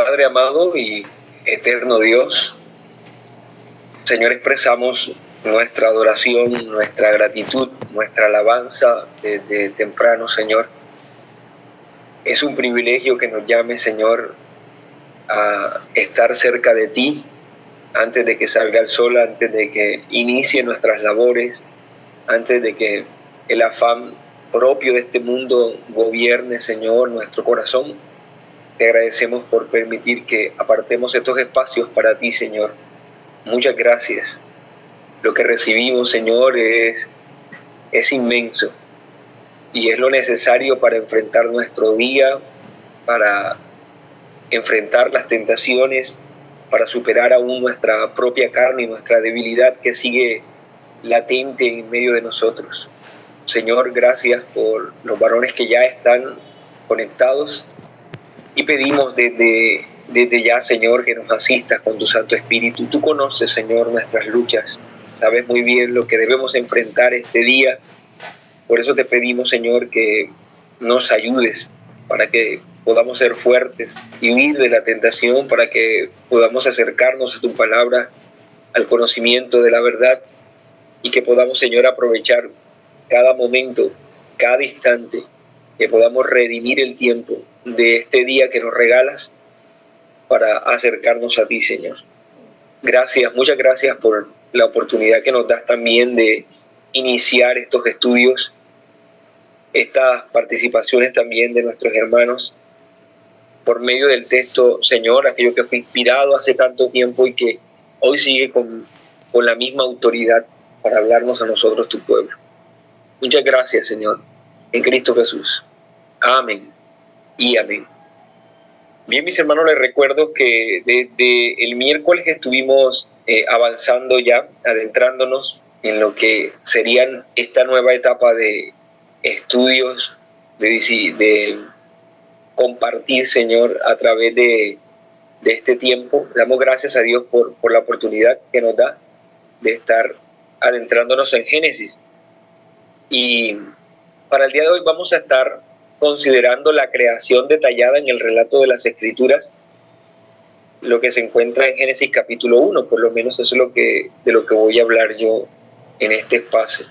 Padre amado y eterno Dios, Señor, expresamos nuestra adoración, nuestra gratitud, nuestra alabanza desde temprano, Señor. Es un privilegio que nos llame, Señor, a estar cerca de ti antes de que salga el sol, antes de que inicie nuestras labores, antes de que el afán propio de este mundo gobierne, Señor, nuestro corazón. Te agradecemos por permitir que apartemos estos espacios para ti, Señor. Muchas gracias. Lo que recibimos, Señor, es inmenso y es lo necesario para enfrentar nuestro día, para enfrentar las tentaciones, para superar aún nuestra propia carne y nuestra debilidad que sigue latente en medio de nosotros. Señor, gracias por los varones que ya están conectados y pedimos desde ya, Señor, que nos asistas con tu Santo Espíritu. Tú conoces, Señor, nuestras luchas. Sabes muy bien lo que debemos enfrentar este día. Por eso te pedimos, Señor, que nos ayudes para que podamos ser fuertes y huir de la tentación, para que podamos acercarnos a tu palabra, al conocimiento de la verdad, y que podamos, Señor, aprovechar cada momento, cada instante, que podamos redimir el tiempo de este día que nos regalas para acercarnos a ti, Señor. Gracias, muchas gracias por la oportunidad que nos das también de iniciar estos estudios, estas participaciones también de nuestros hermanos por medio del texto, Señor, aquello que fue inspirado hace tanto tiempo y que hoy sigue con la misma autoridad para hablarnos a nosotros, tu pueblo. Muchas gracias, Señor, en Cristo Jesús. Amén y amén. Bien, mis hermanos, les recuerdo que desde el miércoles estuvimos avanzando ya, adentrándonos en lo que serían esta nueva etapa de estudios, de compartir, Señor, a través de este tiempo. Damos gracias a Dios por la oportunidad que nos da de estar adentrándonos en Génesis. Y para el día de hoy vamos a estar considerando la creación detallada en el relato de las Escrituras, lo que se encuentra en Génesis capítulo 1, por lo menos eso es de lo que voy a hablar yo en este espacio.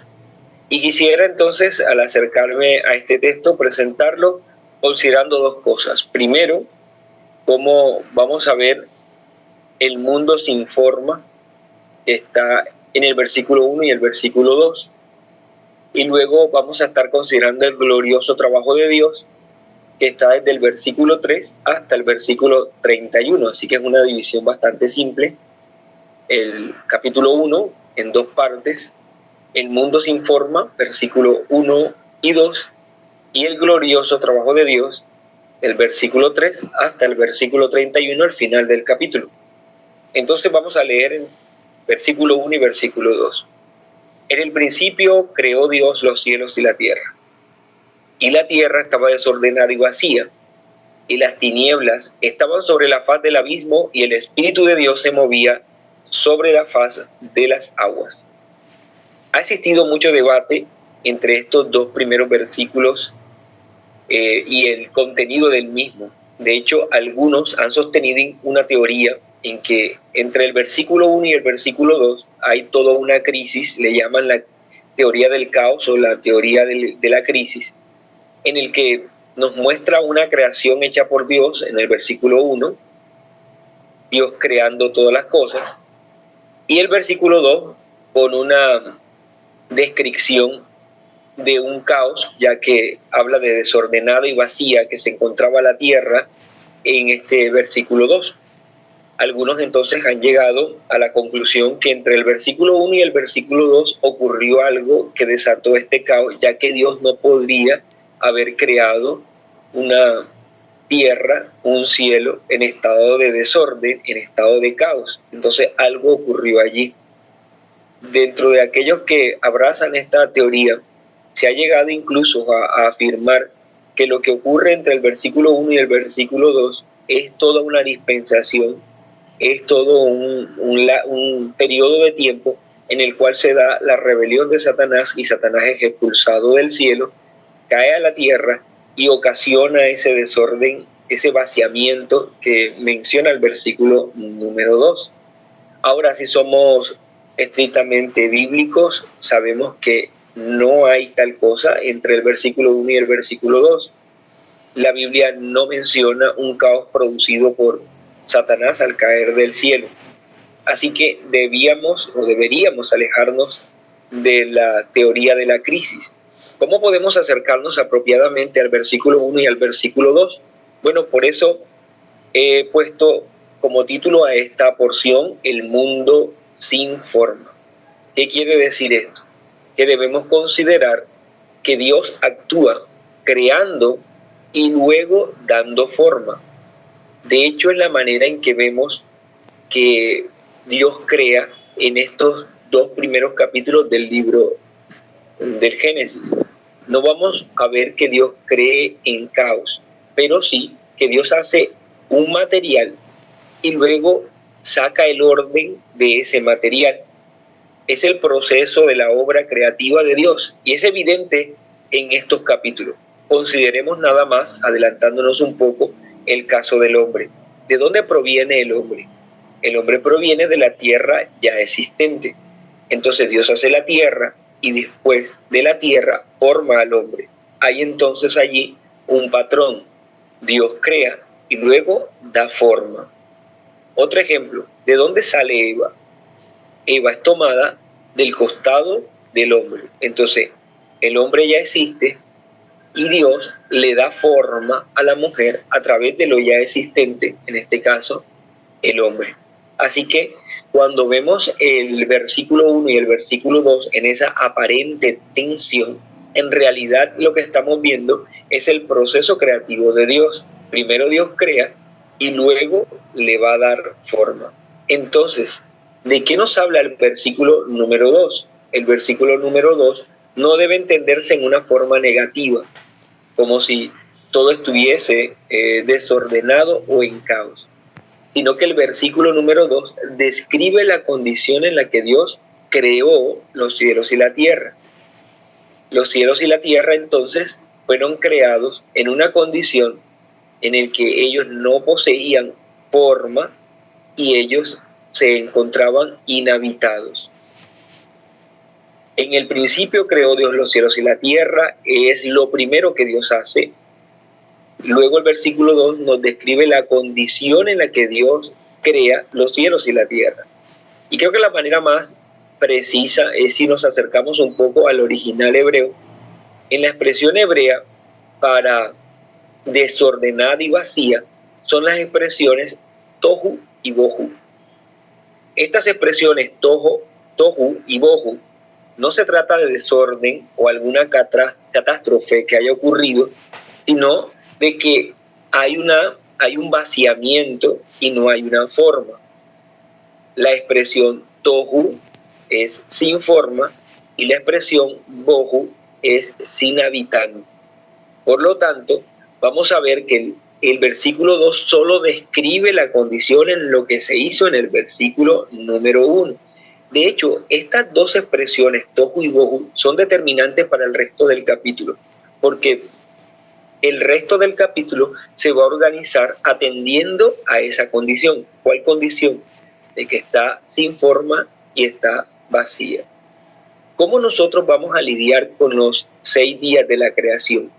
Y quisiera entonces, al acercarme a este texto, presentarlo considerando dos cosas. Primero, cómo vamos a ver el mundo sin forma, que está en el versículo 1 y el versículo 2. Y luego vamos a estar considerando el glorioso trabajo de Dios, que está desde el versículo 3 hasta el versículo 31. Así que es una división bastante simple. El capítulo 1 en dos partes. El mundo sin forma, versículo 1 y 2. Y el glorioso trabajo de Dios, del versículo 3 hasta el versículo 31, al final del capítulo. Entonces vamos a leer en versículo 1 y versículo 2. En el principio creó Dios los cielos y la tierra. Y la tierra estaba desordenada y vacía, y las tinieblas estaban sobre la faz del abismo, y el Espíritu de Dios se movía sobre la faz de las aguas. Ha existido mucho debate entre estos dos primeros versículos y el contenido del mismo. De hecho, algunos han sostenido una teoría en que entre el versículo 1 y el versículo 2 hay toda una crisis, le llaman la teoría del caos o la teoría de la crisis, en el que nos muestra una creación hecha por Dios en el versículo 1, Dios creando todas las cosas, y el versículo 2 con una descripción de un caos, ya que habla de desordenada y vacía que se encontraba la tierra en este versículo 2. Algunos entonces han llegado a la conclusión que entre el versículo 1 y el versículo 2 ocurrió algo que desató este caos, ya que Dios no podría haber creado una tierra, un cielo en estado de desorden, en estado de caos. Entonces algo ocurrió allí. Dentro de aquellos que abrazan esta teoría, se ha llegado incluso a afirmar que lo que ocurre entre el versículo 1 y el versículo 2 es toda una dispensación, es todo un periodo de tiempo en el cual se da la rebelión de Satanás, y Satanás es expulsado del cielo, cae a la tierra y ocasiona ese desorden ese vaciamiento que menciona el versículo número 2. Ahora, si somos estrictamente bíblicos, sabemos que no hay tal cosa entre el versículo 1 y el versículo 2. La Biblia no menciona un caos producido por Satanás al caer del cielo. Así que deberíamos alejarnos de la teoría de la crisis. ¿Cómo podemos acercarnos apropiadamente al versículo 1 y al versículo 2? Bueno, por eso he puesto como título a esta porción el mundo sin forma. ¿Qué quiere decir esto? Que debemos considerar que Dios actúa creando y luego dando forma. De hecho, es la manera en que vemos que Dios crea en estos 2 primeros capítulos del libro del Génesis. No vamos a ver que Dios cree en caos, pero sí que Dios hace un material y luego saca el orden de ese material. Es el proceso de la obra creativa de Dios y es evidente en estos capítulos. Consideremos nada más, adelantándonos un poco, el caso del hombre. ¿De dónde proviene el hombre? El hombre proviene de la tierra ya existente. Entonces Dios hace la tierra y después de la tierra forma al hombre. Hay entonces allí un patrón. Dios crea y luego da forma. Otro ejemplo, ¿de dónde sale Eva? Eva es tomada del costado del hombre. Entonces, el hombre ya existe y Dios le da forma a la mujer a través de lo ya existente, en este caso, el hombre. Así que cuando vemos el versículo 1 y el versículo 2 en esa aparente tensión, en realidad lo que estamos viendo es el proceso creativo de Dios. Primero Dios crea y luego le va a dar forma. Entonces, ¿de qué nos habla el versículo número 2? El versículo número 2 no debe entenderse en una forma negativa, como si todo estuviese desordenado o en caos, sino que el versículo número 2 describe la condición en la que Dios creó los cielos y la tierra. Los cielos y la tierra entonces fueron creados en una condición en la que ellos no poseían forma y ellos se encontraban inhabitados. En el principio creó Dios los cielos y la tierra, es lo primero que Dios hace. Luego el versículo 2 nos describe la condición en la que Dios crea los cielos y la tierra. Y creo que la manera más precisa es si nos acercamos un poco al original hebreo. En la expresión hebrea para desordenada y vacía son las expresiones tohu y bohu. Estas expresiones tohu y bohu no se trata de desorden o alguna catástrofe que haya ocurrido, sino de que hay un vaciamiento y no hay una forma. La expresión tohu es sin forma y la expresión bohu es sin habitante. Por lo tanto, vamos a ver que el versículo 2 solo describe la condición en lo que se hizo en el versículo número 1. De hecho, estas dos expresiones, tohu y bohu, son determinantes para el resto del capítulo, porque el resto del capítulo se va a organizar atendiendo a esa condición. ¿Cuál condición? De que está sin forma y está vacía. ¿Cómo nosotros vamos a lidiar con los 6 días de la creación?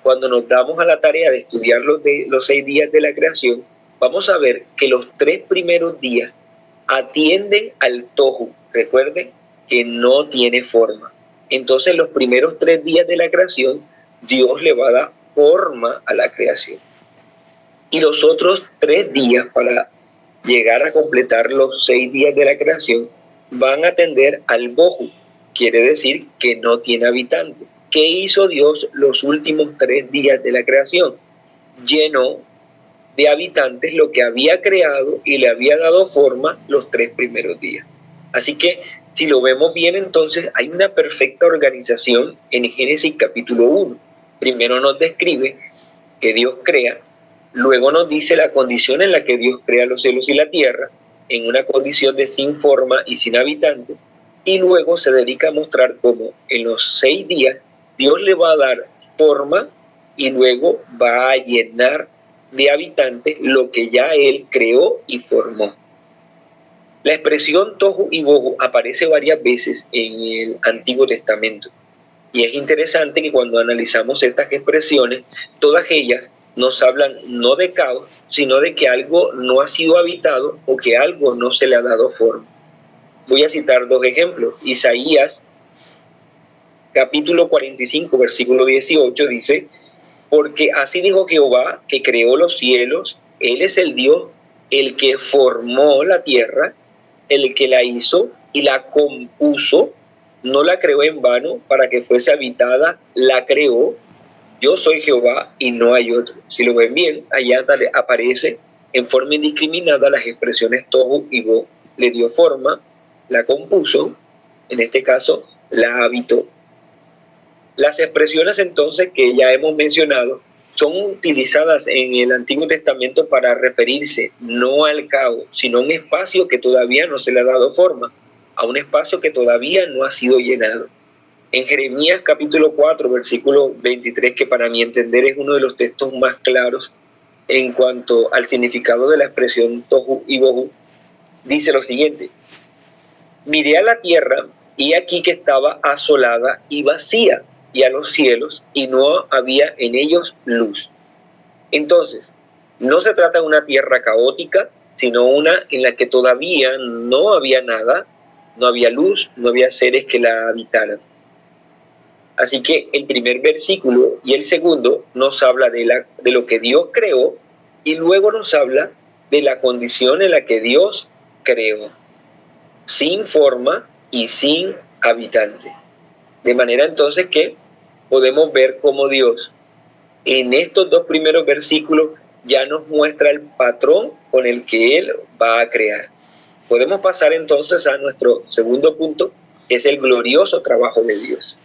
Cuando nos damos a la tarea de estudiar los 6 días de la creación, vamos a ver que los 3 primeros días atienden al tohu. Recuerden que no tiene forma. Entonces, los primeros 3 días de la creación, Dios le va a dar forma a la creación. Y los otros 3 días, para llegar a completar los 6 días de la creación, van a atender al bohu. Quiere decir que no tiene habitante. ¿Qué hizo Dios los últimos 3 días de la creación? Llenó de habitantes lo que había creado y le había dado forma los 3 primeros días. Así que si lo vemos bien, entonces hay una perfecta organización en Génesis capítulo 1. Primero nos describe que Dios crea, luego nos dice la condición en la que Dios crea los cielos y la tierra, en una condición de sin forma y sin habitantes, y luego se dedica a mostrar cómo en los 6 días Dios le va a dar forma y luego va a llenar de habitantes lo que ya él creó y formó. La expresión tohu y bohu aparece varias veces en el Antiguo Testamento. Y es interesante que cuando analizamos estas expresiones, todas ellas nos hablan no de caos, sino de que algo no ha sido habitado o que algo no se le ha dado forma. Voy a citar dos ejemplos. Isaías, capítulo 45, versículo 18, dice: porque así dijo Jehová, que creó los cielos, Él es el Dios, el que formó la tierra, el que la hizo y la compuso, no la creó en vano para que fuese habitada, la creó. Yo soy Jehová y no hay otro. Si lo ven bien, allá aparece en forma indiscriminada las expresiones tohu y bohu. Le dio forma, la compuso, en este caso la habitó. Las expresiones entonces que ya hemos mencionado son utilizadas en el Antiguo Testamento para referirse no al caos, sino a un espacio que todavía no se le ha dado forma, a un espacio que todavía no ha sido llenado. En Jeremías capítulo 4, versículo 23, que para mi entender es uno de los textos más claros en cuanto al significado de la expresión tohu y bohu, dice lo siguiente: miré a la tierra y aquí que estaba asolada y vacía, y a los cielos, y no había en ellos luz. Entonces, no se trata de una tierra caótica, sino una en la que todavía no había nada, no había luz, no había seres que la habitaran. Así que el primer versículo y el segundo nos habla de lo que Dios creó, y luego nos habla de la condición en la que Dios creó, sin forma y sin habitante. De manera entonces que podemos ver cómo Dios en estos dos primeros versículos ya nos muestra el patrón con el que Él va a crear. Podemos pasar entonces a nuestro segundo punto, que es el glorioso trabajo de Dios.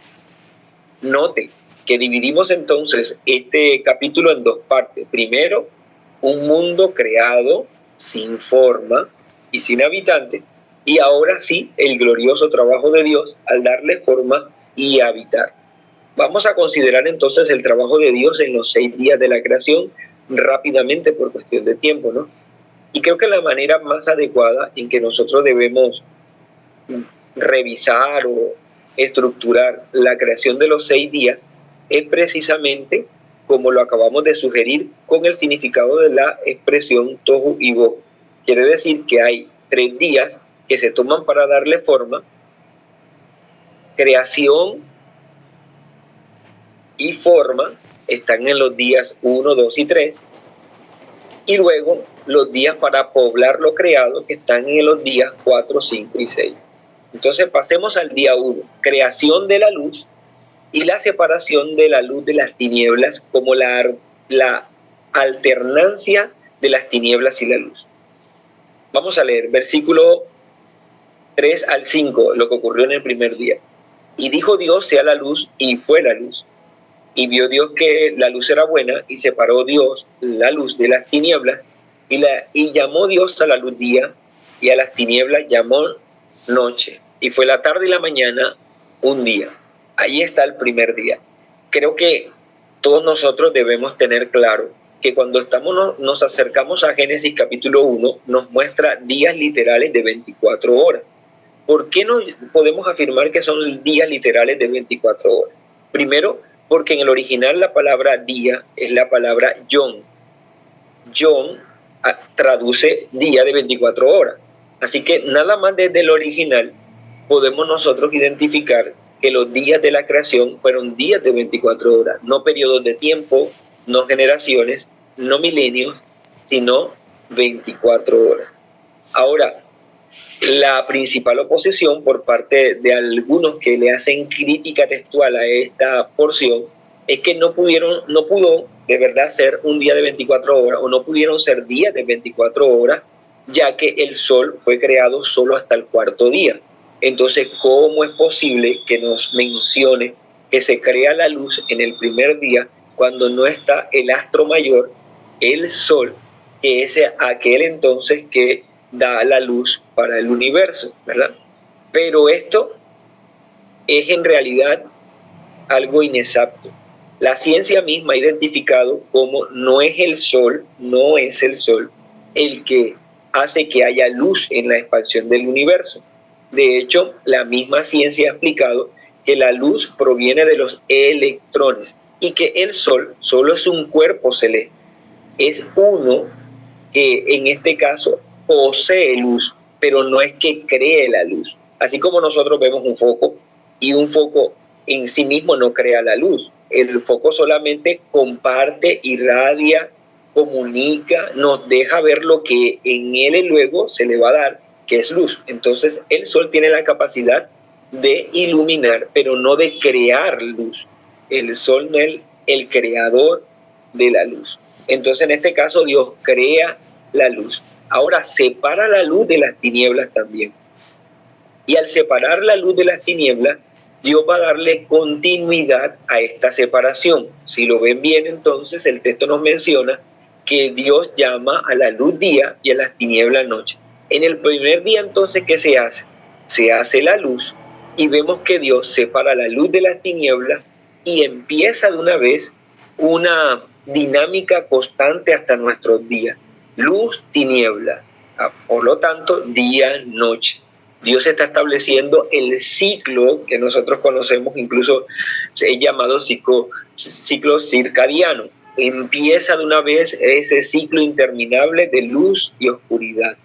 Note que dividimos entonces este capítulo en dos partes. Primero, un mundo creado sin forma y sin habitante, y ahora sí, el glorioso trabajo de Dios al darle forma y habitar. Vamos a considerar entonces el trabajo de Dios en los 6 días de la creación rápidamente por cuestión de tiempo, ¿no? Y creo que la manera más adecuada en que nosotros debemos revisar o estructurar la creación de los 6 días es precisamente como lo acabamos de sugerir con el significado de la expresión tohu y bohu. Quiere decir que hay 3 días que se toman para darle forma, creación y forma están en los días 1, 2 y 3, y luego los días para poblar lo creado que están en los días 4, 5 y 6. Entonces pasemos al día 1, creación de la luz y la separación de la luz de las tinieblas como la alternancia de las tinieblas y la luz. Vamos a leer versículo 3 al 5, lo que ocurrió en el primer día. Y dijo Dios, sea la luz, y fue la luz. Y vio Dios que la luz era buena, y separó Dios la luz de las tinieblas, y llamó Dios a la luz día, y a las tinieblas llamó noche. Y fue la tarde y la mañana un día. Ahí está el primer día. Creo que todos nosotros debemos tener claro que cuando nos acercamos a Génesis capítulo 1, nos muestra días literales de 24 horas. ¿Por qué no podemos afirmar que son días literales de 24 horas? Primero, porque en el original la palabra día es la palabra yom. Yom traduce día de 24 horas. Así que nada más desde el original podemos nosotros identificar que los días de la creación fueron días de 24 horas, no periodos de tiempo, no generaciones, no milenios, sino 24 horas. Ahora, la principal oposición por parte de algunos que le hacen crítica textual a esta porción es que no pudo de verdad ser un día de 24 horas o no pudieron ser días de 24 horas, ya que el sol fue creado solo hasta el cuarto día. Entonces, ¿cómo es posible que nos mencione que se crea la luz en el primer día cuando no está el astro mayor, el sol, que es aquel entonces que da la luz para el universo, ¿verdad? Pero esto es en realidad algo inexacto. La ciencia misma ha identificado cómo no es el sol el que hace que haya luz en la expansión del universo. De hecho, la misma ciencia ha explicado que la luz proviene de los electrones y que el sol solo es un cuerpo celeste. Es uno que en este caso posee luz, pero no es que cree la luz. Así como nosotros vemos un foco y un foco en sí mismo no crea la luz. El foco solamente comparte, irradia, comunica, nos deja ver lo que en él luego se le va a dar, que es luz. Entonces el sol tiene la capacidad de iluminar, pero no de crear luz. El sol no es el creador de la luz. Entonces en este caso Dios crea la luz. Ahora separa la luz de las tinieblas también. Y al separar la luz de las tinieblas, Dios va a darle continuidad a esta separación. Si lo ven bien, entonces el texto nos menciona que Dios llama a la luz día y a las tinieblas noche. En el primer día, entonces, ¿qué se hace? Se hace la luz y vemos que Dios separa la luz de las tinieblas y empieza de una vez una dinámica constante hasta nuestros días. Luz, tiniebla. Por lo tanto, día, noche. Dios está estableciendo el ciclo que nosotros conocemos, incluso es llamado ciclo circadiano. Empieza de una vez ese ciclo interminable de luz y oscuridad,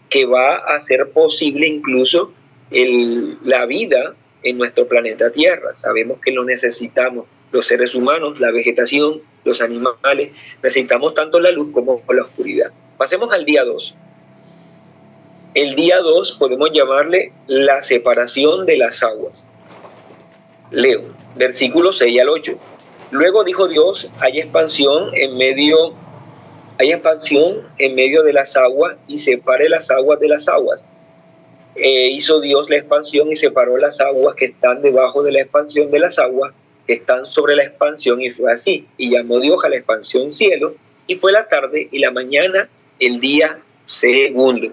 que va a hacer posible incluso la vida en nuestro planeta Tierra. Sabemos que lo necesitamos los seres humanos, la vegetación, los animales, necesitamos tanto la luz como la oscuridad. Pasemos al día 2. El día 2 podemos llamarle la separación de las aguas. Leo, versículos 6 al 8. Luego dijo Dios, hay expansión en medio de las aguas y separe las aguas de las aguas. Hizo Dios la expansión y separó las aguas que están debajo de la expansión de las aguas que están sobre la expansión, y fue así. Y llamó Dios a la expansión cielo, y fue la tarde y la mañana el día segundo.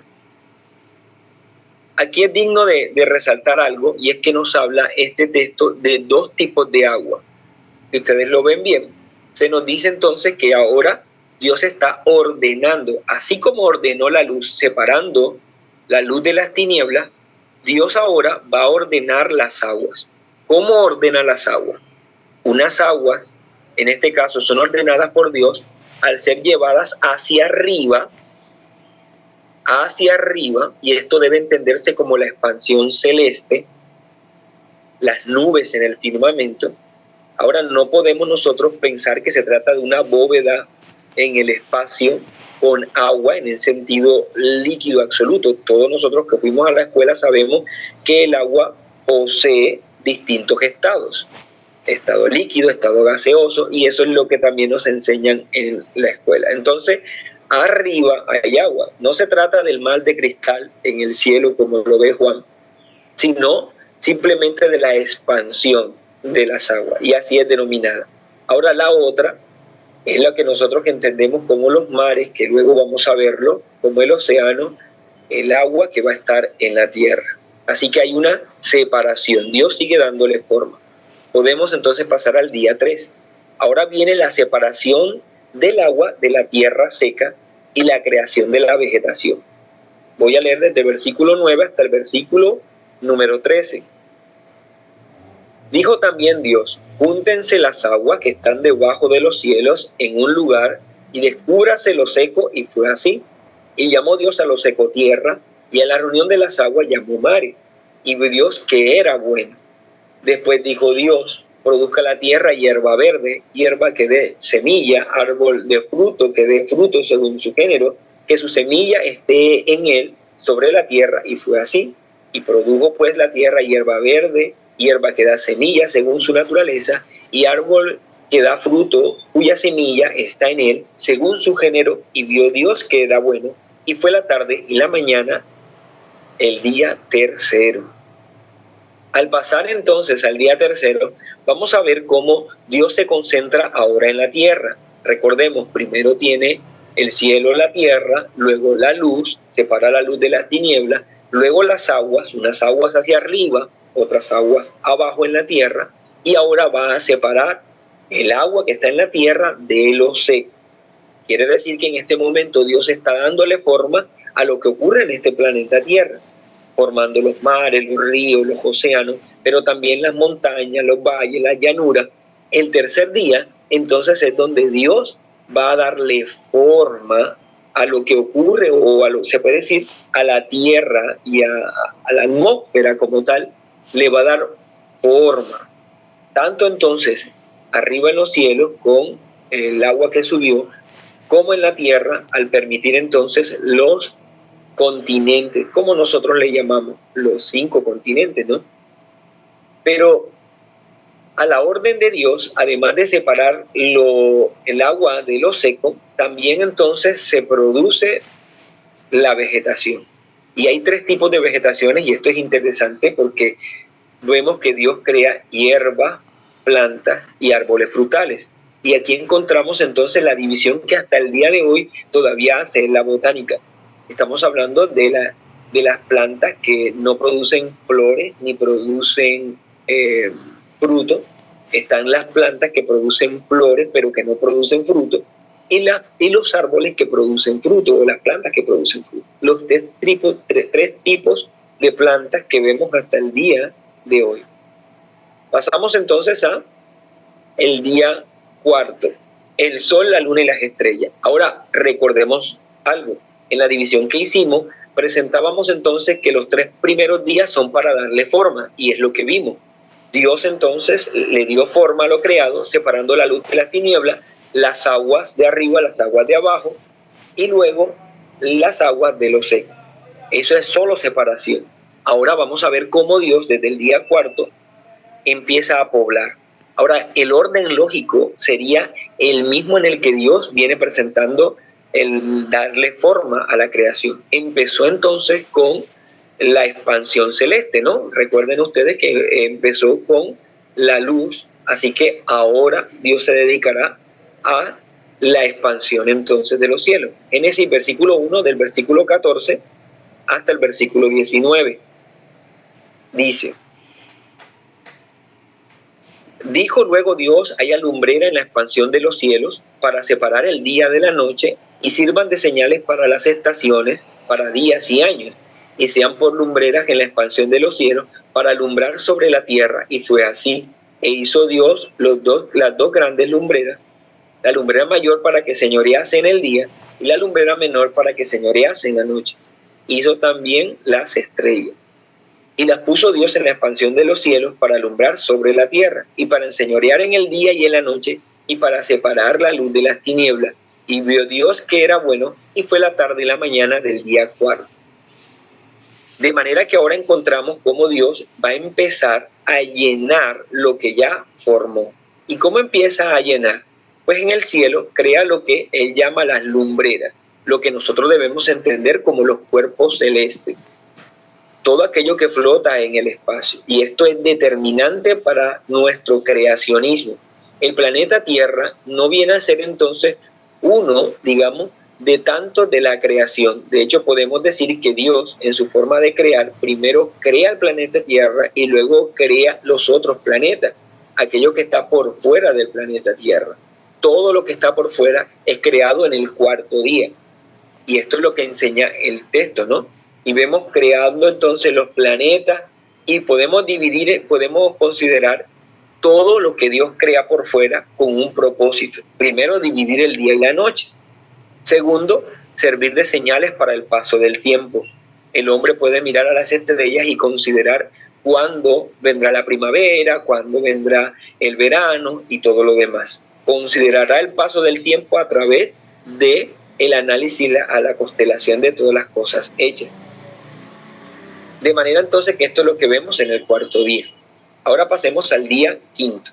Aquí es digno de resaltar algo, y es que nos habla este texto de dos tipos de agua. Si ustedes lo ven bien, se nos dice entonces que ahora Dios está ordenando, así como ordenó la luz, separando la luz de las tinieblas, Dios ahora va a ordenar las aguas. ¿Cómo ordena las aguas? Unas aguas, en este caso, son ordenadas por Dios al ser llevadas hacia arriba, y esto debe entenderse como la expansión celeste, las nubes en el firmamento. Ahora no podemos nosotros pensar que se trata de una bóveda en el espacio con agua en el sentido líquido absoluto. Todos nosotros que fuimos a la escuela sabemos que el agua posee distintos estados. Estado líquido, estado gaseoso, y eso es lo que también nos enseñan en la escuela. Entonces, arriba hay agua. No se trata del mar de cristal en el cielo como lo ve Juan, sino simplemente de la expansión de las aguas, y así es denominada. Ahora la otra es la que nosotros entendemos como los mares, que luego vamos a verlo, como el océano, el agua que va a estar en la tierra. Así que hay una separación. Dios sigue dándole forma. Podemos entonces pasar al día 3. Ahora viene la separación del agua de la tierra seca y la creación de la vegetación. Voy a leer desde el versículo 9 hasta el versículo número 13. Dijo también Dios, júntense las aguas que están debajo de los cielos en un lugar y descúbrase lo seco, y fue así. Y llamó Dios a lo seco tierra, y a la reunión de las aguas llamó mares, y vio Dios que era bueno. Después dijo Dios, produzca la tierra hierba verde, hierba que dé semilla, árbol de fruto que dé fruto según su género, que su semilla esté en él sobre la tierra, y fue así. Y produjo pues la tierra hierba verde, hierba que da semilla según su naturaleza, y árbol que da fruto cuya semilla está en él según su género, y vio Dios que era bueno, y fue la tarde y la mañana el día tercero. Al pasar entonces al día tercero, vamos a ver cómo Dios se concentra ahora en la tierra. Recordemos, primero tiene el cielo, la tierra, luego la luz, separa la luz de las tinieblas, luego las aguas, unas aguas hacia arriba, otras aguas abajo en la tierra, y ahora va a separar el agua que está en la tierra de lo seco. Quiere decir que en este momento Dios está dándole forma a lo que ocurre en este planeta Tierra, formando los mares, los ríos, los océanos, pero también las montañas, los valles, las llanuras. El tercer día, entonces, es donde Dios va a darle forma a lo que ocurre, o a lo, se puede decir, a la Tierra y a la atmósfera como tal, le va a dar forma. Tanto entonces arriba en los cielos con el agua que subió, como en la tierra, al permitir entonces los continentes, como nosotros le llamamos, los 5 continentes, ¿no? Pero a la orden de Dios, además de separar el agua de lo seco, también entonces se produce la vegetación. Y hay 3 tipos de vegetaciones, y esto es interesante porque vemos que Dios crea hierba, plantas y árboles frutales. Y aquí encontramos entonces la división que hasta el día de hoy todavía hace la botánica. Estamos hablando de las plantas que no producen flores ni producen frutos. Están las plantas que producen flores pero que no producen frutos. Y los árboles que producen frutos, o las plantas que producen frutos. Los 3 tipos de plantas que vemos hasta el día de hoy. Pasamos entonces a el día cuarto, el sol, la luna y las estrellas. Ahora recordemos algo. En la división que hicimos, presentábamos entonces que los 3 primeros días son para darle forma, y es lo que vimos. Dios entonces le dio forma a lo creado, separando la luz de las tinieblas, las aguas de arriba, las aguas de abajo, y luego las aguas de lo seco. Eso es solo separación. Ahora vamos a ver cómo Dios desde el día cuarto empieza a poblar. Ahora, el orden lógico sería el mismo en el que Dios viene presentando el darle forma a la creación. Empezó entonces con la expansión celeste, ¿no? Recuerden ustedes que empezó con la luz, así que ahora Dios se dedicará a la expansión entonces de los cielos. Génesis versículo 1 del versículo 14 hasta el versículo 19. Dice: dijo luego Dios, haya lumbrera en la expansión de los cielos para separar el día de la noche, y sirvan de señales para las estaciones, para días y años, y sean por lumbreras en la expansión de los cielos para alumbrar sobre la tierra. Y fue así. E hizo Dios las dos grandes lumbreras, la lumbrera mayor para que señorease en el día, y la lumbrera menor para que señorease en la noche. Hizo también las estrellas. Y las puso Dios en la expansión de los cielos para alumbrar sobre la tierra, y para enseñorear en el día y en la noche, y para separar la luz de las tinieblas. Y vio Dios que era bueno, y fue la tarde y la mañana del día cuarto. De manera que ahora encontramos cómo Dios va a empezar a llenar lo que ya formó. ¿Y cómo empieza a llenar? Pues en el cielo crea lo que él llama las lumbreras, lo que nosotros debemos entender como los cuerpos celestes. Todo aquello que flota en el espacio. Y esto es determinante para nuestro creacionismo. El planeta Tierra no viene a ser entonces uno, digamos, de tanto de la creación. De hecho, podemos decir que Dios, en su forma de crear, primero crea el planeta Tierra y luego crea los otros planetas, aquello que está por fuera del planeta Tierra. Todo lo que está por fuera es creado en el cuarto día. Y esto es lo que enseña el texto, ¿no? Y vemos creando entonces los planetas, y podemos considerar todo lo que Dios crea por fuera con un propósito. Primero, dividir el día y la noche. Segundo, servir de señales para el paso del tiempo. El hombre puede mirar a las estrellas y considerar cuándo vendrá la primavera, cuándo vendrá el verano y todo lo demás. Considerará el paso del tiempo a través de el análisis a la constelación de todas las cosas hechas. De manera entonces que esto es lo que vemos en el cuarto día. Ahora pasemos al día quinto.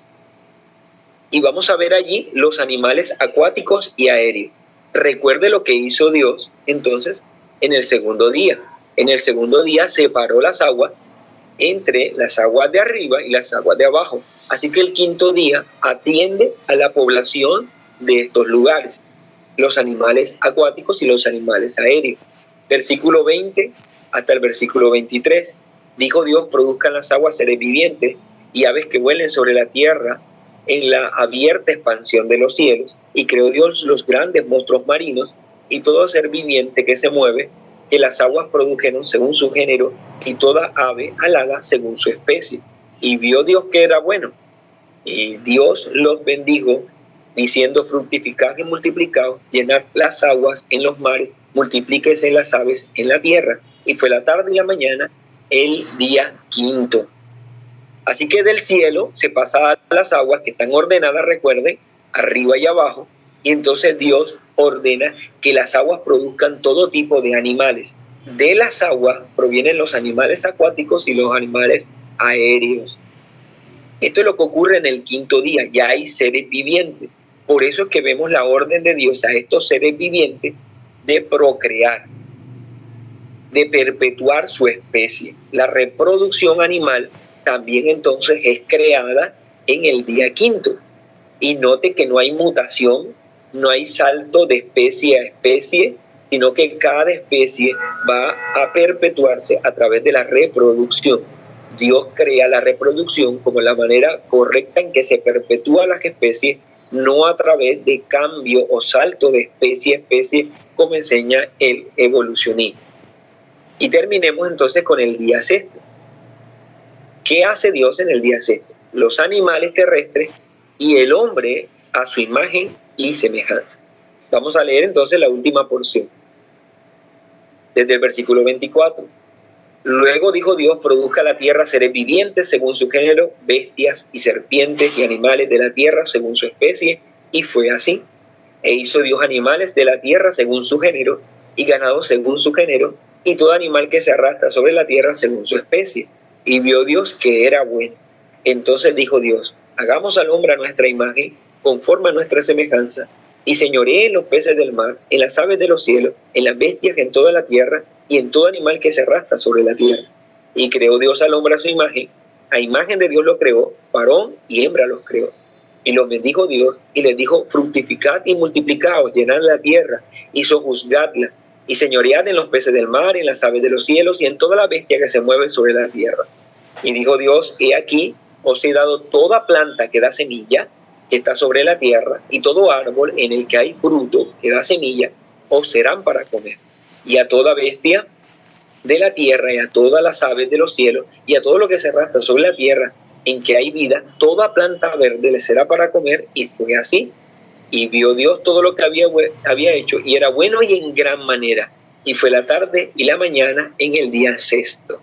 Y vamos a ver allí los animales acuáticos y aéreos. Recuerde lo que hizo Dios entonces en el segundo día. En el segundo día separó las aguas entre las aguas de arriba y las aguas de abajo. Así que el quinto día atiende a la población de estos lugares, los animales acuáticos y los animales aéreos. Versículo 20 hasta el versículo 23. Dijo Dios, produzcan las aguas seres vivientes y aves que vuelen sobre la tierra, en la abierta expansión de los cielos, y creó Dios los grandes monstruos marinos y todo ser viviente que se mueve, que las aguas produjeron según su género, y toda ave alada según su especie. Y vio Dios que era bueno, y Dios los bendijo, diciendo: fructificad y multiplicaos, llenad las aguas en los mares, multiplíquese las aves en la tierra. Y fue la tarde y la mañana, el día quinto. Así que del cielo se pasa a las aguas que están ordenadas, recuerden, arriba y abajo, y entonces Dios ordena que las aguas produzcan todo tipo de animales. De las aguas provienen los animales acuáticos y los animales aéreos. Esto es lo que ocurre en el quinto día, ya hay seres vivientes. Por eso es que vemos la orden de Dios a estos seres vivientes de procrear, de perpetuar su especie. La reproducción animal también entonces es creada en el día quinto. Y note que no hay mutación, no hay salto de especie a especie, sino que cada especie va a perpetuarse a través de la reproducción. Dios crea la reproducción como la manera correcta en que se perpetúan las especies, no a través de cambio o salto de especie a especie, como enseña el evolucionismo. Y terminemos entonces con el día sexto. ¿Qué hace Dios en el día sexto? Los animales terrestres y el hombre a su imagen y semejanza. Vamos a leer entonces la última porción, desde el versículo 24. Luego dijo Dios: produzca la tierra seres vivientes según su género, bestias y serpientes y animales de la tierra según su especie, y fue así. E hizo Dios animales de la tierra según su género, y ganado según su género, y todo animal que se arrastra sobre la tierra según su especie. Y vio Dios que era bueno. Entonces dijo Dios: hagamos al hombre a nuestra imagen, conforme a nuestra semejanza, y señoree en los peces del mar, en las aves de los cielos, en las bestias, en toda la tierra, y en todo animal que se arrastra sobre la tierra. Y creó Dios al hombre a su imagen de Dios lo creó, varón y hembra los creó. Y los bendijo Dios, y les dijo: fructificad y multiplicaos, llenad la tierra, y sojuzgadla, y señoread en los peces del mar, en las aves de los cielos, y en toda la bestia que se mueve sobre la tierra. Y dijo Dios: he aquí, os he dado toda planta que da semilla, que está sobre la tierra, y todo árbol en el que hay fruto, que da semilla, os serán para comer. Y a toda bestia de la tierra, y a todas las aves de los cielos, y a todo lo que se arrastra sobre la tierra, en que hay vida, toda planta verde le será para comer. Y fue así. Y vio Dios todo lo que había hecho, y era bueno y en gran manera. Y fue la tarde y la mañana en el día sexto.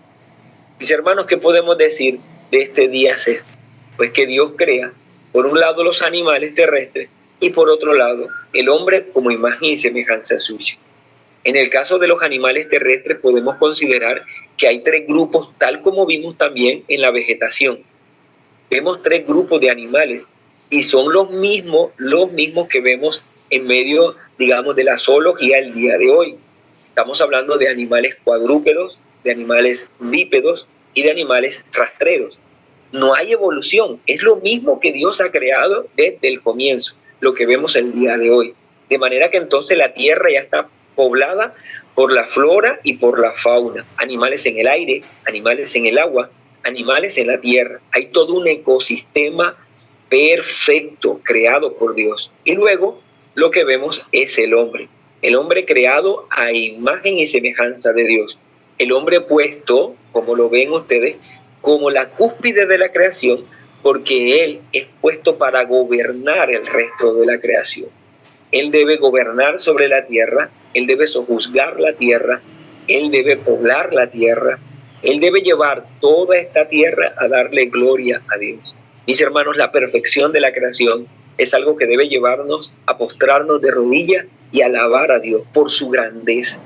Mis hermanos, ¿qué podemos decir de este día sexto? Pues que Dios crea, por un lado, los animales terrestres, y por otro lado, el hombre como imagen y semejanza suya. En el caso de los animales terrestres podemos considerar que hay tres grupos, tal como vimos también en la vegetación. Vemos tres grupos de animales, y son los mismos que vemos en medio, digamos, de la zoología el día de hoy. Estamos hablando de animales cuadrúpedos, de animales bípedos y de animales rastreros. No hay evolución, es lo mismo que Dios ha creado desde el comienzo, lo que vemos el día de hoy. De manera que entonces la tierra ya está poblada por la flora y por la fauna, animales en el aire, animales en el agua, animales en la tierra. Hay todo un ecosistema perfecto creado por Dios. Y luego lo que vemos es el hombre creado a imagen y semejanza de Dios. El hombre puesto, como lo ven ustedes, como la cúspide de la creación, porque él es puesto para gobernar el resto de la creación. Él debe gobernar sobre la tierra, él debe sojuzgar la tierra, él debe poblar la tierra, él debe llevar toda esta tierra a darle gloria a Dios. Mis hermanos, la perfección de la creación es algo que debe llevarnos a postrarnos de rodillas y alabar a Dios por su grandeza.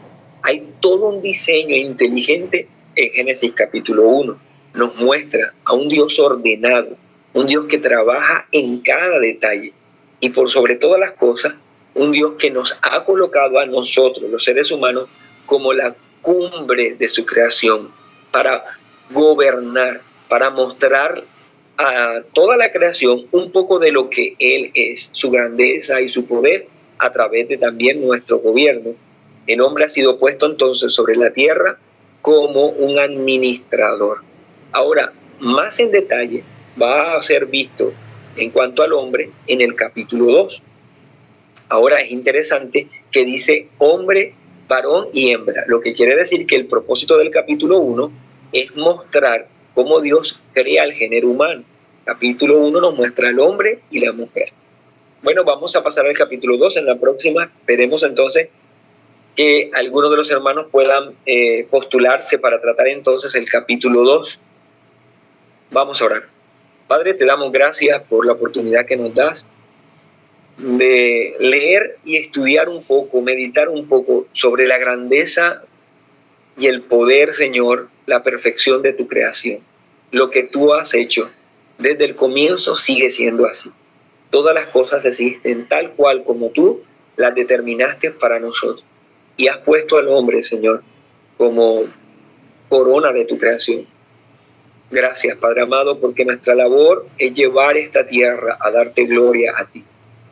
Hay todo un diseño inteligente en Génesis capítulo 1. Nos muestra a un Dios ordenado, un Dios que trabaja en cada detalle, y por sobre todas las cosas, un Dios que nos ha colocado a nosotros, los seres humanos, como la cumbre de su creación, para gobernar, para mostrar a toda la creación un poco de lo que Él es, su grandeza y su poder, a través de también nuestro gobierno. El hombre ha sido puesto entonces sobre la tierra como un administrador. Ahora, más en detalle, va a ser visto en cuanto al hombre en el capítulo 2. Ahora es interesante que dice hombre, varón y hembra, lo que quiere decir que el propósito del capítulo 1 es mostrar cómo Dios crea el género humano. Capítulo 1 nos muestra al hombre y la mujer. Bueno, vamos a pasar al capítulo 2. En la próxima veremos entonces que algunos de los hermanos puedan postularse para tratar entonces el capítulo 2. Vamos a orar. Padre, te damos gracias por la oportunidad que nos das de leer y estudiar un poco, meditar un poco sobre la grandeza y el poder, Señor, la perfección de tu creación. Lo que tú has hecho desde el comienzo sigue siendo así. Todas las cosas existen tal cual como tú las determinaste para nosotros. Y has puesto al hombre, Señor, como corona de tu creación. Gracias, Padre amado, porque nuestra labor es llevar esta tierra a darte gloria a ti.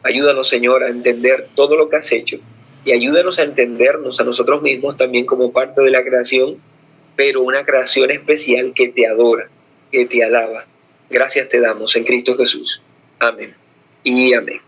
Ayúdanos, Señor, a entender todo lo que has hecho y ayúdanos a entendernos a nosotros mismos también como parte de la creación, pero una creación especial que te adora, que te alaba. Gracias te damos en Cristo Jesús. Amén y amén.